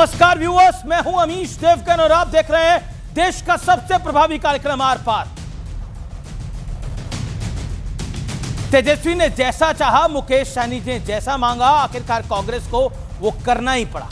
नमस्कार व्यूअर्स, मैं हूं अमीश देवगन और आप देख रहे हैं देश का सबसे प्रभावी कार्यक्रम आर पार। तेजस्वी ने जैसा चाहा, मुकेश सहनी ने जैसा मांगा, आखिरकार कांग्रेस को वो करना ही पड़ा।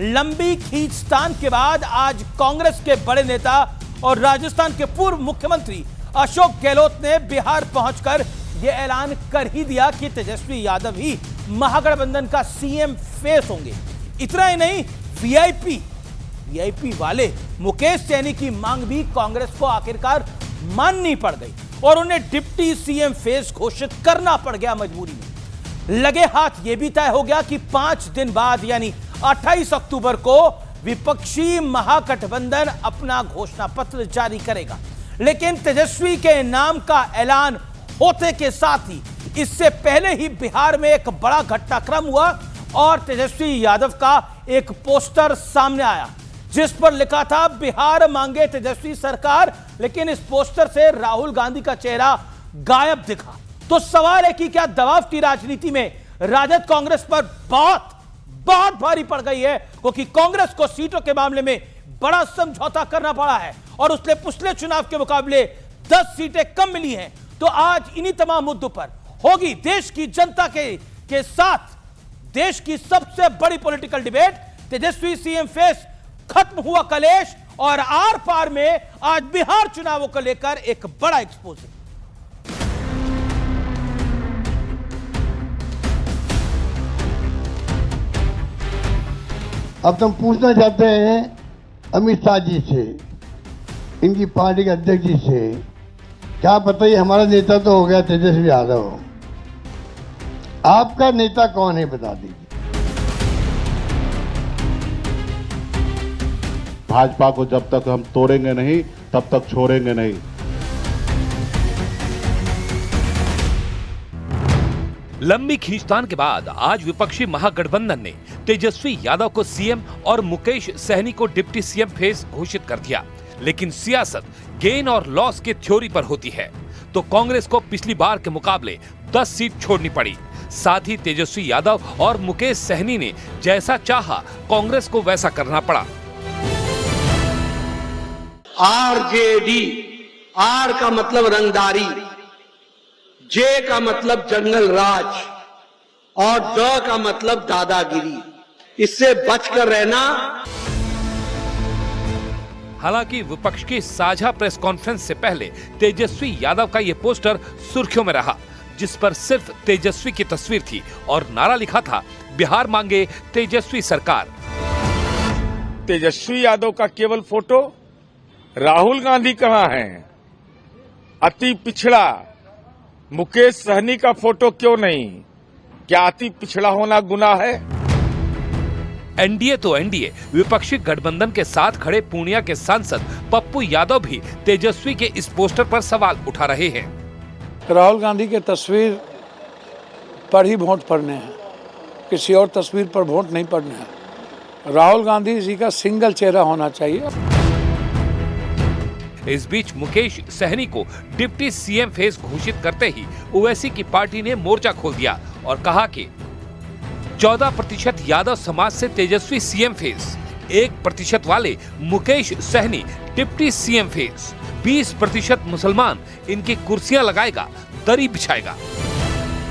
लंबी खींचतान के बाद आज कांग्रेस के बड़े नेता और राजस्थान के पूर्व मुख्यमंत्री अशोक गहलोत ने बिहार पहुंचकर यह ऐलान कर ही दिया कि तेजस्वी यादव ही महागठबंधन का सीएम फेस होंगे। इतना ही नहीं, वीआईपी वाले मुकेश सहनी की मांग भी कांग्रेस को आखिरकार माननी पड़ गई और उन्हें डिप्टी सीएम फेस घोषित करना पड़ गया मजबूरी में। लगे हाथ यह भी तय हो गया कि 5 दिन बाद यानी 28 अक्टूबर को विपक्षी महागठबंधन अपना घोषणा पत्र जारी करेगा। लेकिन तेजस्वी के नाम का ऐलान होते के साथ ही इससे पहले ही बिहार में एक बड़ा घटनाक्रम हुआ और तेजस्वी यादव का एक पोस्टर सामने आया जिस पर लिखा था बिहार मांगे तेजस्वी सरकार, लेकिन इस पोस्टर से राहुल गांधी का चेहरा गायब दिखा। तो सवाल है कि क्या दबाव की राजनीति में राजद कांग्रेस पर बहुत भारी पड़ गई है, क्योंकि कांग्रेस को सीटों के मामले में बड़ा समझौता करना पड़ा है और उसने पिछले चुनाव के मुकाबले 10 सीटें कम मिली हैं। तो आज इन्हीं तमाम मुद्दों पर होगी देश की जनता के साथ देश की सबसे बड़ी पॉलिटिकल डिबेट। तेजस्वी सीएम फेस, खत्म हुआ कलेश और आर पार में आज बिहार चुनावों को लेकर एक बड़ा एक्सपोजिंग। अब तुम पूछना चाहते हैं अमित शाह जी से, इनकी पार्टी के अध्यक्ष जी से, क्या पता ही हमारा नेता तो हो गया तेजस्वी यादव, आपका नेता कौन है बता दीजिए। भाजपा को जब तक हम तोड़ेंगे नहीं तब तक छोड़ेंगे नहीं। लंबी खींचतान के बाद आज विपक्षी महागठबंधन ने तेजस्वी यादव को सीएम और मुकेश सहनी को डिप्टी सीएम फेस घोषित कर दिया। लेकिन सियासत गेन और लॉस की थ्योरी पर होती है, तो कांग्रेस को पिछली बार के मुकाबले 10 सीट छोड़नी पड़ी। साथ ही तेजस्वी यादव और मुकेश सहनी ने जैसा चाहा कांग्रेस को वैसा करना पड़ा। आरजेडी, आर का मतलब रंगदारी, जे का मतलब जंगल राज और द का मतलब दादागिरी। इससे बचकर रहना। हालांकि विपक्ष की साझा प्रेस कॉन्फ्रेंस से पहले तेजस्वी यादव का यह पोस्टर सुर्खियों में रहा, जिस पर सिर्फ तेजस्वी की तस्वीर थी और नारा लिखा था बिहार मांगे तेजस्वी सरकार। तेजस्वी यादव का केवल फोटो, राहुल गांधी कहां हैं? अति पिछड़ा मुकेश सहनी का फोटो क्यों नहीं? क्या अति पिछड़ा होना गुनाह है? एनडीए तो एनडीए, विपक्षी गठबंधन के साथ खड़े पूर्णिया के सांसद पप्पू यादव भी तेजस्वी के इस पोस्टर पर सवाल उठा रहे हैं। राहुल गांधी के तस्वीर पर ही वोट पड़ने हैं, किसी और तस्वीर पर वोट नहीं पड़ने हैं। राहुल गांधी जी का सिंगल चेहरा होना चाहिए। इस बीच मुकेश सहनी को डिप्टी सीएम फेस घोषित करते ही ओवैसी की पार्टी ने मोर्चा खोल दिया और कहा कि 14% यादव समाज से तेजस्वी सीएम फेस, 1% वाले Mukesh Sahani deputy CM face, 20% मुसलमान इनकी कुर्सियां लगाएगा, दरी बिछाएगा।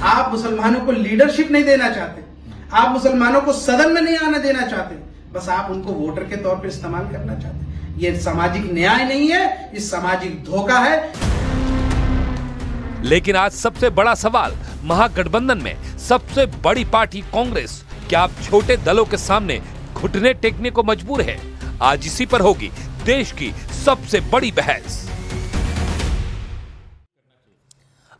आप मुसलमानों को लीडरशिप नहीं देना चाहते, आप मुसलमानों को सदन में नहीं आने देना चाहते, बस आप उनको वोटर के तौर पर इस्तेमाल करना चाहते। ये सामाजिक न्याय नहीं है, ये सामाजिक धोखा है। लेकिन आज सबसे बड़ा सवाल, महागठबंधन में सबसे बड़ी पार्टी कांग्रेस क्या अब छोटे दलों के सामने घुटने टेकने को मजबूर है? आज इसी पर होगी देश की सबसे बड़ी बहस।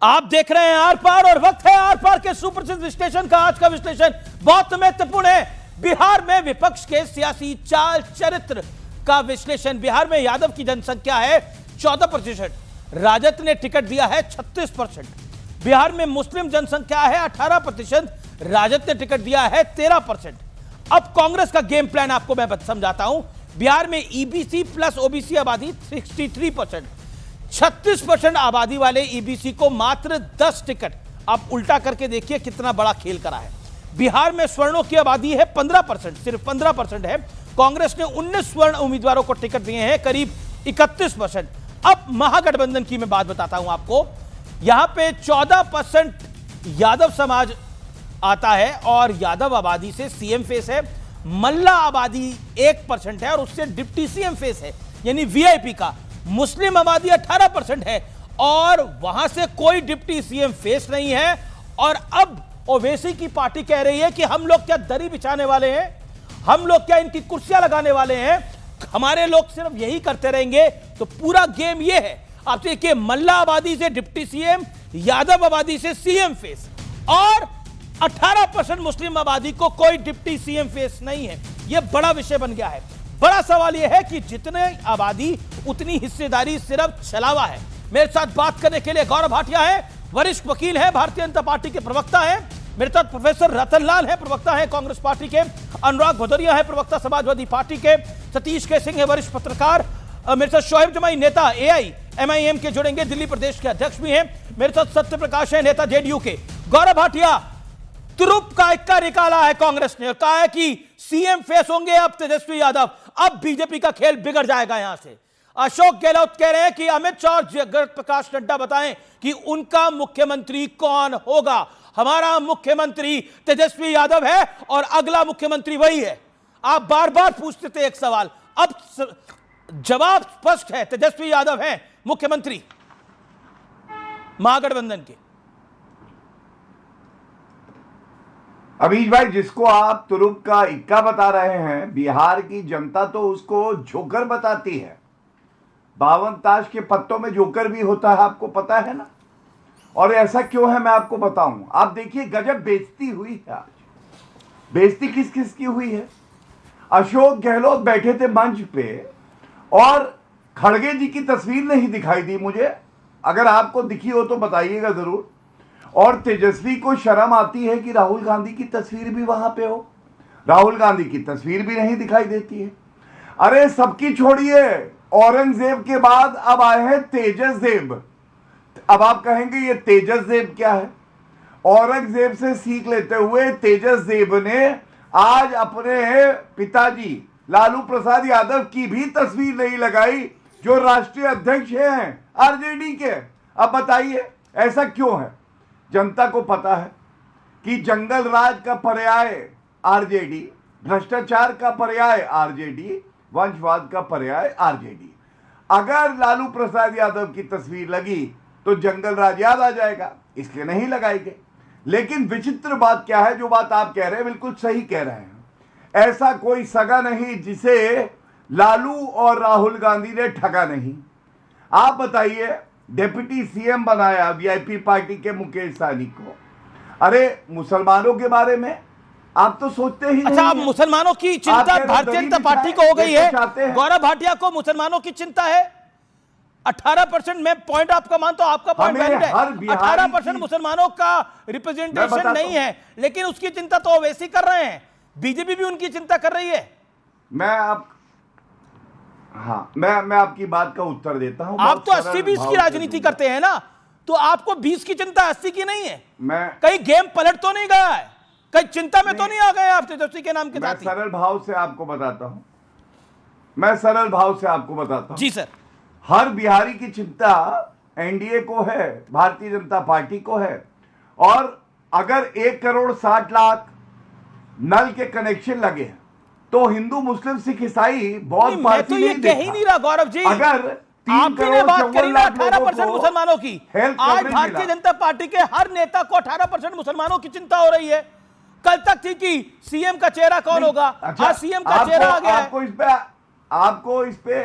आप देख रहे हैं आर पार और वक्त है आर पार के सुप्रसिद्ध विश्लेषण का। आज का विश्लेषण बहुत महत्वपूर्ण है। बिहार में विपक्ष के सियासी चाल चरित्र का विश्लेषण। बिहार में यादव की जनसंख्या है 14%, राजद ने टिकट दिया है 36%। बिहार में मुस्लिम जनसंख्या है 18%, राजद ने टिकट दिया है 13%। अब कांग्रेस का गेम प्लान आपको मैं समझाता हूं। बिहार में ईबीसी प्लस ओबीसी आबादी 63%, 36% आबादी वाले ईबीसी को मात्र 10 टिकट। आप उल्टा करके देखिए कितना बड़ा खेल करा है। बिहार में स्वर्णों की आबादी है 15%, सिर्फ 15% है। कांग्रेस ने 19 स्वर्ण उम्मीदवारों को टिकट दिए हैं, करीब 31%। अब महागठबंधन की मैं बात बताता हूं आपको। यहां पे 14% यादव समाज आता है और यादव आबादी से सीएम फेस है। मल्ला आबादी 1% है और उससे डिप्टी सीएम फेस है, यानी वीआईपी का। मुस्लिम आबादी 18% है और वहां से कोई डिप्टी सीएम फेस नहीं है। और अब ओवैसी की पार्टी कह रही है कि हम लोग क्या दरी बिछाने वाले हैं, हम लोग क्या इनकी कुर्सियां लगाने वाले हैं, हमारे लोग सिर्फ यही करते रहेंगे। तो पूरा गेम यह है, आप देखिए, मल्ला आबादी से डिप्टी सीएम, यादव आबादी से सीएम फेस और 18% मुस्लिम आबादी को कोई डिप्टी सीएम फेस नहीं है। यह बड़ा विषय बन गया है। बड़ा सवाल यह है कि जितने आबादी उतनी हिस्सेदारी सिर्फ छलावा है। मेरे साथ बात करने के लिए गौरव भाटिया है, वरिष्ठ वकील है, भारतीय जनता पार्टी के प्रवक्ता है। मेरे साथ प्रोफेसर रतनलाल है, प्रवक्ता है कांग्रेस पार्टी के। अनुराग भदौरिया है, प्रवक्ता समाजवादी पार्टी के। सतीश के सिंह है, वरिष्ठ पत्रकार। मेरे साथ शोएब जमाई, नेता AIMIM के जुड़ेंगे, दिल्ली प्रदेश के अध्यक्ष भी हैं। मेरे साथ सत्य प्रकाश है, नेता JDU के। गौरव भाटिया, तुरुप का इक्का निकाला है कांग्रेस ने और कहा है कि सीएम फेस होंगे अब तेजस्वी यादव। अब बीजेपी का खेल बिगड़ जाएगा यहां से। अशोक गहलोत कह रहे हैं कि अमित शाह और जगत प्रकाश नड्डा बताएं कि उनका मुख्यमंत्री कौन होगा। हमारा मुख्यमंत्री तेजस्वी यादव है और अगला मुख्यमंत्री वही है। आप बार बार पूछते थे एक सवाल, अब जवाब स्पष्ट है, तेजस्वी यादव है मुख्यमंत्री महागठबंधन के। अमीश भाई, जिसको आप तुरुप का इक्का बता रहे हैं, बिहार की जनता तो उसको जोकर बताती है। 52 ताश के पत्तों में जोकर भी होता है, आपको पता है ना। और ऐसा क्यों है मैं आपको बताऊं। आप देखिए, गजब बेइज्जती हुई है आज। बेइज्जती किस किस की हुई है। अशोक गहलोत बैठे थे मंच पे और खड़गे जी की तस्वीर नहीं दिखाई दी मुझे। अगर आपको दिखी हो तो बताइएगा जरूर। और तेजस्वी को शर्म आती है कि राहुल गांधी की तस्वीर भी वहां पे हो। राहुल गांधी की तस्वीर भी नहीं दिखाई देती है। अरे सबकी छोड़िए, औरंगजेब के बाद अब आए हैं तेजस देव। अब आप कहेंगे ये तेजस देव क्या है। औरंगजेब से सीख लेते हुए तेजस देव ने आज अपने पिताजी लालू प्रसाद यादव की भी तस्वीर नहीं लगाई, जो राष्ट्रीय अध्यक्ष हैं आरजेडी के। अब बताइए ऐसा क्यों है। जनता को पता है कि जंगल राज का पर्याय आरजेडी, भ्रष्टाचार का पर्याय आरजेडी, वंशवाद का पर्याय आरजेडी। अगर लालू प्रसाद यादव की तस्वीर लगी तो जंगल राज याद आ जाएगा, इसलिए नहीं लगाई गई। लेकिन विचित्र बात क्या है, जो बात आप कह रहे हैं बिल्कुल सही कह रहे हैं। ऐसा कोई सगा नहीं जिसे लालू और राहुल गांधी ने ठगा नहीं। आप बताइए, डिप्टी सीएम बनाया वीआईपी पार्टी के मुकेश सहनी को। अरे मुसलमानों के बारे में आप तो सोचते ही नहीं। अच्छा, मुसलमानों की चिंता भारतीय जनता पार्टी को हो गई है। गौरव भाटिया को मुसलमानों की चिंता है। 18% में पॉइंट आपका मानता हूं, आपका पॉइंट वैलिड है। 18% मुसलमानों का रिप्रेजेंटेशन नहीं है, लेकिन उसकी चिंता तो ओवैसी कर रहे हैं, बीजेपी भी उनकी चिंता कर रही है। मैं आपकी बात का उत्तर देता हूं। आप तो 80-20 की राजनीति करते हैं ना, तो आपको 20 की चिंता 80 की नहीं है। कहीं गेम पलट तो नहीं गया है, कहीं चिंता में तो नहीं आ गए आप तेजस्वी के नाम के साथ। मैं सरल भाव से आपको बताता हूं। जी सर। हर बिहारी की चिंता एनडीए को है, भारतीय जनता पार्टी को है। और अगर 1,60,00,000 नल के कनेक्शन लगे हैं तो हिंदू मुस्लिम सिख ईसाई बहुत पार्टी तो ये कह ही नहीं रहा गौरव जी। अगर आपने बात करी ना 18% मुसलमानों की, आज भारतीय जनता पार्टी के हर नेता को 18% मुसलमानों की चिंता हो रही है। कल तक थी कि सीएम का चेहरा कौन होगा, आज सीएम का चेहरा आ गया है। आपको इस पे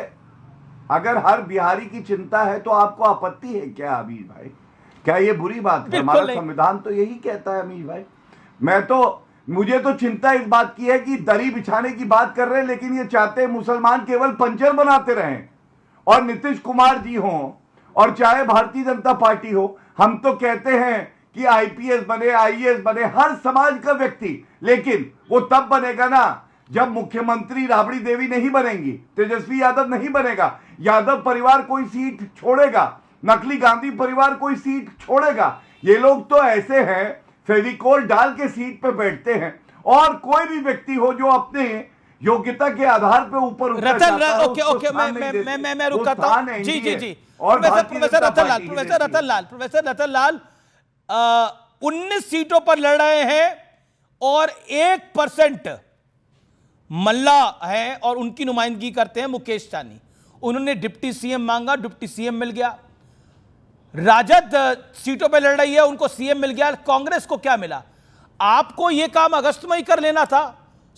अगर हर बिहारी की चिंता है तो आपको आपत्ति है क्या अमीश भाई? क्या ये बुरी बात है? हमारा संविधान तो यही कहता है अमीश भाई। मुझे तो चिंता इस बात की है कि दरी बिछाने की बात कर रहे हैं, लेकिन ये चाहते हैं मुसलमान केवल पंचर बनाते रहें। और नीतीश कुमार जी हों और चाहे भारतीय जनता पार्टी हो, हम तो कहते हैं कि आईपीएस बने, आईएएस बने, हर समाज का व्यक्ति। लेकिन वो तब बनेगा ना जब मुख्यमंत्री राबड़ी देवी नहीं बनेंगी, तेजस्वी यादव नहीं बनेगा, यादव परिवार कोई सीट छोड़ेगा, नकली गांधी परिवार कोई सीट छोड़ेगा। ये लोग तो ऐसे हैं, फेविकोल डाल के सीट पे बैठते हैं। और कोई भी व्यक्ति हो जो अपने योग्यता के आधार पे ऊपर उठना रतन चाहता है, ओके उसको ओके स्थान नहीं देते। मैं वो रुकाता स्थान हूं। है जी जी इनके जी और भारतीय प्रोफेसर जनता रतन लाल पार्टी की प्रोफेसर देती है। रतन लाल प्रोफेसर रतन लाल 19 सीटों पर लड़ रहे हैं और 1% मल्ला है और उनकी नुमाइंदगी करते हैं मुकेश सहनी। उन्होंने डिप्टी सीएम मांगा, डिप्टी सीएम मिल गया। राजद सीटों पर लड़ रही है, उनको सीएम मिल गया। कांग्रेस को क्या मिला? आपको यह काम अगस्त में ही कर लेना था,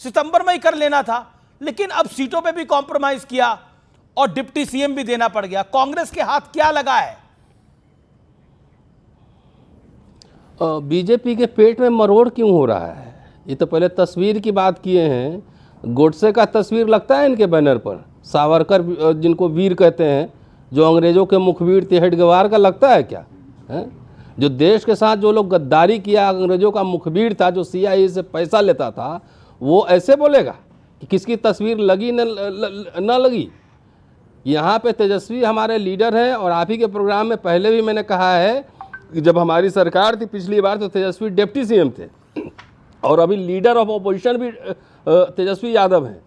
सितंबर में ही कर लेना था, लेकिन अब सीटों पे भी कॉम्प्रोमाइज किया और डिप्टी सीएम भी देना पड़ गया। कांग्रेस के हाथ क्या लगा है? बीजेपी के पेट में मरोड़ क्यों हो रहा है? ये तो पहले तस्वीर की बात किए हैं, गोडसे का तस्वीर लगता है इनके बैनर पर, सावरकर जिनको वीर कहते हैं, जो अंग्रेजों के मुखबिर थे, हेडगेवार का लगता है क्या है? जो देश के साथ जो लोग गद्दारी किया, अंग्रेजों का मुखबिर था, जो CIA से पैसा लेता था, वो ऐसे बोलेगा कि किसकी तस्वीर लगी न लगी? यहाँ पे तेजस्वी हमारे लीडर हैं और आप ही के प्रोग्राम में पहले भी मैंने कहा है कि जब हमारी सरकार थी पिछली बार तो तेजस्वी डिप्टी CM थे और अभी लीडर ऑफ अपोजिशन भी तेजस्वी यादव हैं।